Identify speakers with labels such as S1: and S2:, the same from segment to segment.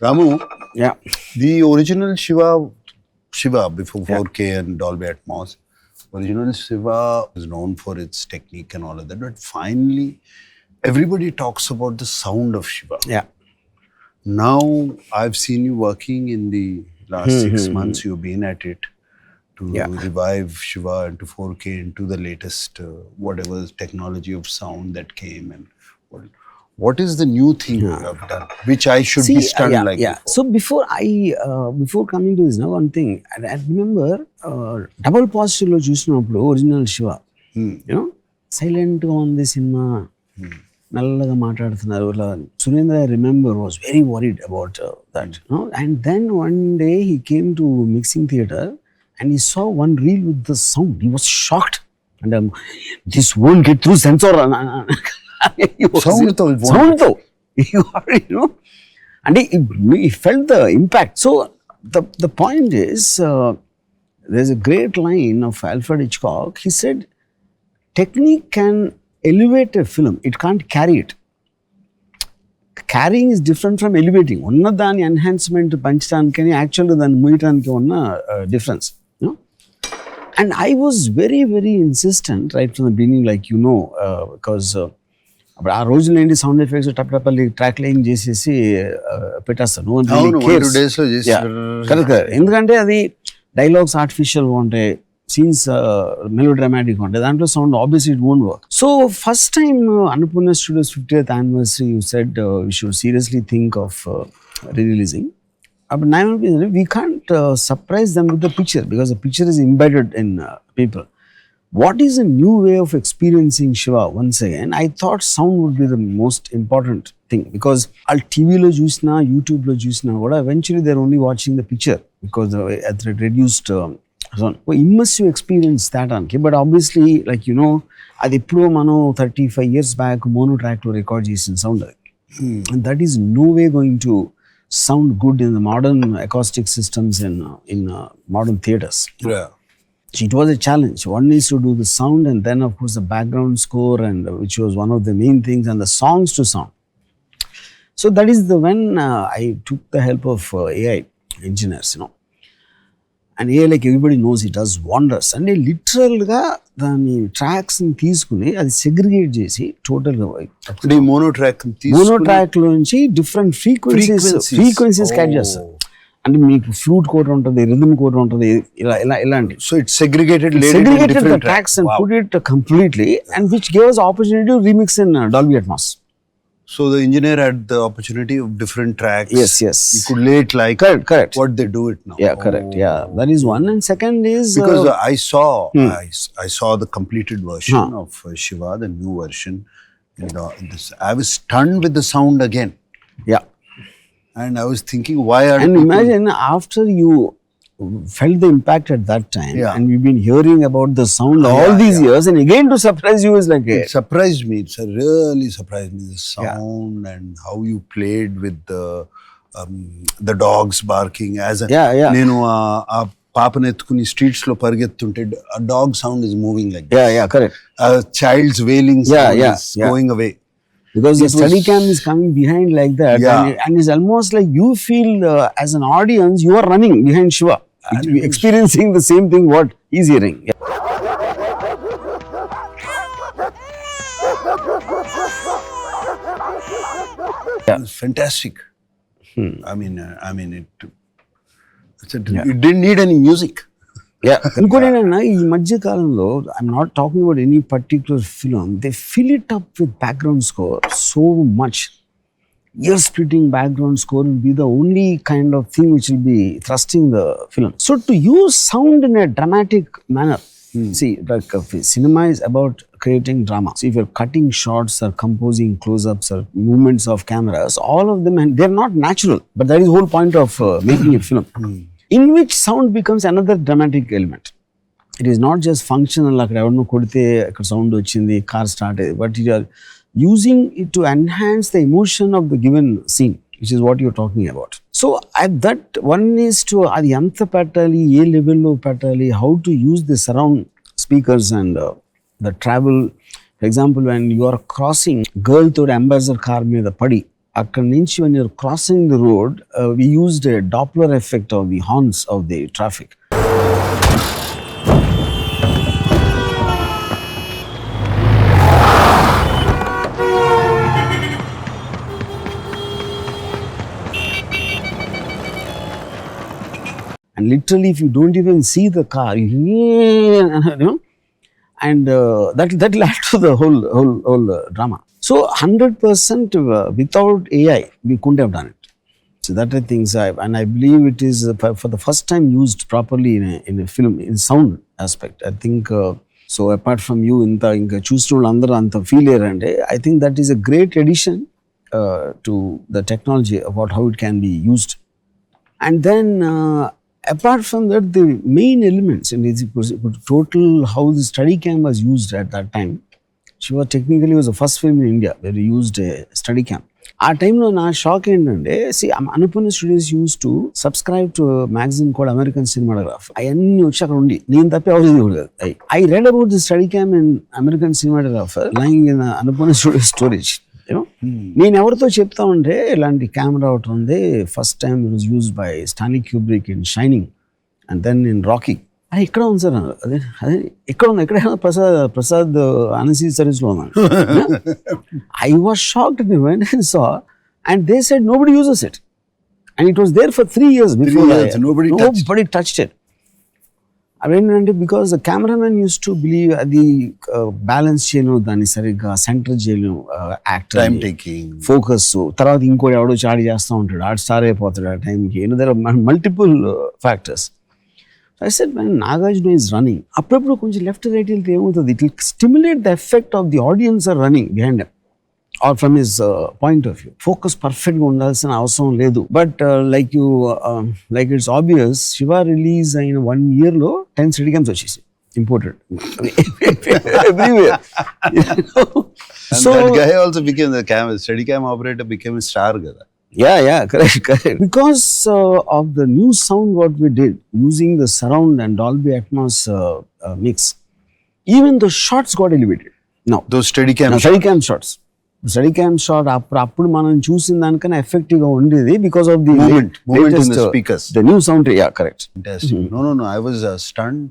S1: Ramu,
S2: Yeah.
S1: the original Shiva before 4K and Dolby Atmos, original Shiva is known for its technique and all of that. But finally, everybody talks about the sound of Shiva.
S2: Yeah.
S1: Now, I've seen you working in the last 6 months. You've been at it to revive Shiva into 4K, into the latest whatever technology of sound that came. And what is the new thing you have done, which I should be stunned like before?
S2: So before coming to this, now one thing, I remember double positive lo chusinapudu original Shiva, you know, silent ga undi cinema, nallaga maatladutunnaru. Surendra, I remember, was very worried about that, you know. And then one day he came to mixing theatre and he saw one reel with the sound. He was shocked, and this won't get through censor.
S1: Sound though,
S2: you know, and he felt the impact. So the point is, there's a great line of Alfred Hitchcock. He said, technique can elevate a film, it can't carry it. Carrying is different from elevating. Onna dani enhancement panchitanikani actually than muitaniki onna difference, you know. And I was very, very insistent right from the beginning, like, you know, because అప్పుడు ఆ రోజులు ఏంటి, sound effects టప్పల్లి track line చేసేసి పెట్టేస్తాను. ఎందుకంటే అది dialogues ఆర్టిఫిషియల్గా ఉంటాయి, సీన్స్ మెలో డ్రామాటిక్గా ఉంటాయి, దాంట్లో sound obviously it won't work. So first time Annapurna studios 50th anniversary you said we should seriously think of releasing. అప్పుడు నా అనిపించింది, we can't surprise them with the picture because the picture is embedded in people. What is a new way of experiencing Shiva? Once again, I thought sound would be the most important thing, because al TV lo chusna, YouTube lo chusna, eventually they're only watching the picture because at the reduced sound. Immersive experience that anki, but obviously, like, you know, adi eppudo mano 35 years back mono track lo record chesin sound, and that is no way going to sound good in the modern acoustic systems in modern theaters.
S1: Yeah.
S2: It was a challenge. One is to do the sound, and then of course the background score, and which was one of the main things, and the songs to sound. So that is when I took the help of AI engineers, you know. And AI, like everybody knows, it does wonders. And literal ga dani tracks ni teeskuni adi segregate chesi total ga
S1: mono track
S2: lo nunchi different frequencies catch చేస్తారు. అంటే మీకు flute code ఉంటుంది, rhythm code ఉంటుంది, ఇలాంటి.
S1: So it segregated
S2: the tracks and put it completely, and which gave us opportunity to remix in Dolby Atmos.
S1: So the engineer had the opportunity of different tracks.
S2: Yes.
S1: He could lay it like
S2: correct.
S1: what they do it now.
S2: Yeah, correct. Yeah, that is one. And second is
S1: because I saw the completed version of Shiva, the new version. I was stunned with the sound again.
S2: Yeah.
S1: And I was thinking, why are
S2: and imagine after you felt the impact at that time, and we've been hearing about the sound all these years, and again to surprise you is like
S1: it surprised me. It's really surprised me, the sound and how you played with the dogs barking as a nenu a paapane etkuni streets lo parigettunte a dog sound is moving like this.
S2: Yeah, correct.
S1: A child's wailing sound is going away.
S2: Because the steady cam is coming behind like that, and it's almost like you feel as an audience you are running behind Shiva, experiencing the same thing what he's hearing.
S1: It's fantastic. I mean, it didn't need any music.
S2: ఇంకోటి ఏంటన్నా, ఈ మధ్య కాలంలో I'm not talking about any particular film, they fill it up with background score so much. Year splitting background score will be the only kind of thing which will be thrusting the film. So to use sound in a dramatic manner, see, like cinema is about creating drama. So if you're cutting shots or composing close-ups or movements of cameras, all of them, and they're not natural, but that is the whole point of making a film. In which sound becomes another dramatic element. It is not just functional, like everno kodite ikkada sound ochindi, car started, but you are using it to enhance the emotion of the given scene, which is what you're talking about. So at that, one is to adi anta pettali, A level lo pettali, how to use the surround speakers and the travel. For example, when you are crossing, girl tho ambassador car మీద పడి అక్కడి నుంచి when you're crossing the road, we used a Doppler effect of the horns of the traffic. And literally, if you don't even see the car, you know, and that will add to the whole drama. So 100% without AI, we couldn't have done it. So that I think, and I believe it is for the first time used properly in a film in sound aspect. I think so. Apart from you, inka choostunna andaru anta feel erande. I think that is a great addition to the technology about how it can be used. And then apart from that, the main elements in total how the Steadicam was used at that time. Shiva technically was the first film in India where we used a Steadicam. ఆ టైంలో నా shock ఏంటంటే Annapurna studios used to subscribe to magazine called American cinematographer. అవన్నీ వచ్చి అక్కడ ఉండి నేను తప్పి అవసరం చూడలేదు. I read about the Steadicam in American cinematographer lying in Annapurna studio storage. నేను ఎవరితో చెప్తా ఉంటే ఇలాంటి కెమెరా ఒకటి ఉంది, first time it was used by Stanley Kubrick in Shining and then in Rocky. అది ఎక్కడ ఉంది సార్? అదే ఎక్కడ ఉంది? ఎక్కడ ప్రసాద్ అనసీ సర్వీస్లో ఉన్నాను. I was shocked when I saw, and they said nobody uses it, and it was there for 3 years before. Nobody touched it. అవేంటంటే because the cameraman use to believe అది బ్యాలెన్స్ చేయను, దాన్ని సరిగ్గా సెంటర్ చేయను, యాక్టర్
S1: టైం టేకింగ్,
S2: ఫోకస్. తర్వాత ఇంకోటి ఎవడో చాడి చేస్తూ ఉంటాడు, ఆడు స్టార్ అయిపోతాడు ఆ టైంకి. There are multiple factors. I said, when Nagarjuna is running, అప్పుడప్పుడు కొంచెం లెఫ్ట్ రైట్ వెళ్తే ఏమవుతుంది, it will stimulate the effect of the audience are running behind him or from his point of view. Focus పర్ఫెక్ట్గా ఉండాల్సిన అవసరం లేదు. But like it's obvious, Shiva release అయిన 1 yearలో 10 Steadicams వచ్చేసి imported everywhere.
S1: So that guy also became the Steadicam operator, became a star కదా.
S2: Yeah, correct. Because of the new sound what we did, using the surround and Dolby Atmos mix, even the shots got elevated. Now,
S1: those Steadicam
S2: shots. Steadicam shot appudu manam chusin danikana effective ga undedi because of the
S1: movement in the speakers.
S2: The new sound, yeah, correct.
S1: Fantastic. No, I was stunned.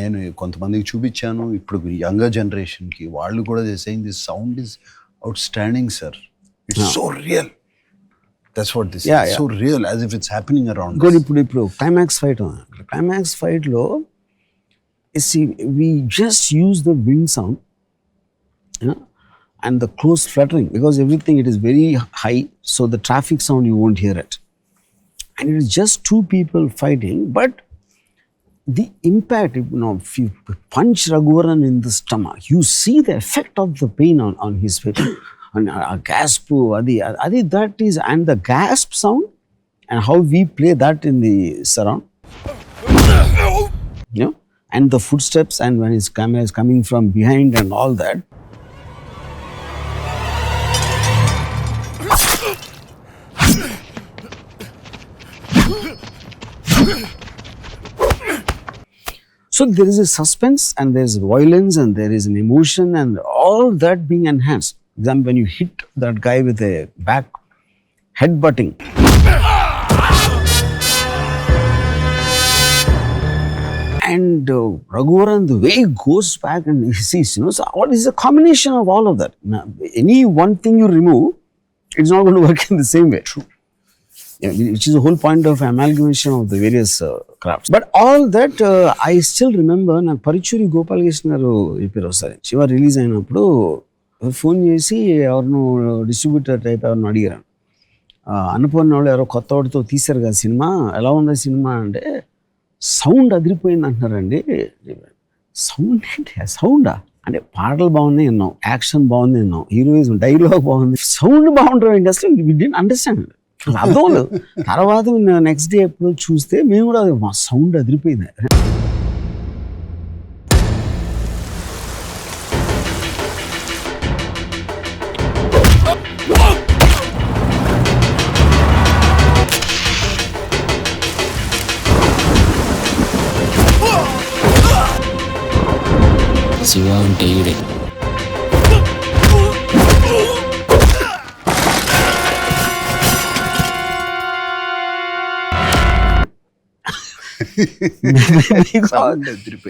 S1: నేను కొంతమందికి చూపించాను. ఇప్పుడు younger జనరేషన్కి వాళ్ళు కూడా saying this sound is outstanding, sir. It's so real. That's what this is. So real, as if it's happening around us.
S2: ఇప్పుడు climax ఫైట్లో we just use the wind sound, and the close fluttering, because everything, it is very high, so the traffic sound you won't hear it, and it is just two people fighting. But the impact, if you punch Raghuvaran in the stomach, you see the effect of the pain on his face. And a gasp, that is, and the gasp sound, and how we play that in the surround, and the footsteps, and when his camera is coming from behind and all that. So there is a suspense, and there is violence, and there is an emotion, and all that being enhanced. Then when you hit that guy with a back headbutting, and Raghuvaran, the way he goes back and he sees, so what is a combination of all of that? Now, any one thing you remove, it's not going to work in the same way. True. Which is the whole point of amalgamation of the various crafts. But all that, I still remember, నాకు పరిచూరి గోపాలకృష్ణ గారు చెప్పారు ఒకసారి, Shiva release అయినప్పుడు phone చేసి ఎవరినో distributor type ఎవరినో అడిగారు, అనుపూర్ణ వాళ్ళు ఎవరో కొత్త వాడితో తీశారు కదా సినిమా, ఎలా ఉంది సినిమా అంటే, సౌండ్ అదిరిపోయింది అంటున్నారండి. సౌండ్ ఏంటి? సౌండా అంటే పాటలు బాగున్నాయి విన్నాం, యాక్షన్ బాగుంది విన్నాం, హీరోయిజం, డైలాగ్ బాగుంది, సౌండ్ బాగుంటుంది అసలు వి డిడ్ంట్ అండర్స్టాండ్. అర్థం లేదు. తర్వాత నెక్స్ట్ డే ఎప్పుడు చూస్తే మేము కూడా మా సౌండ్ అదిరిపోయింది.
S3: శివ అంటే ఈడే.
S2: Because
S1: Sound అదిరిపోయింది.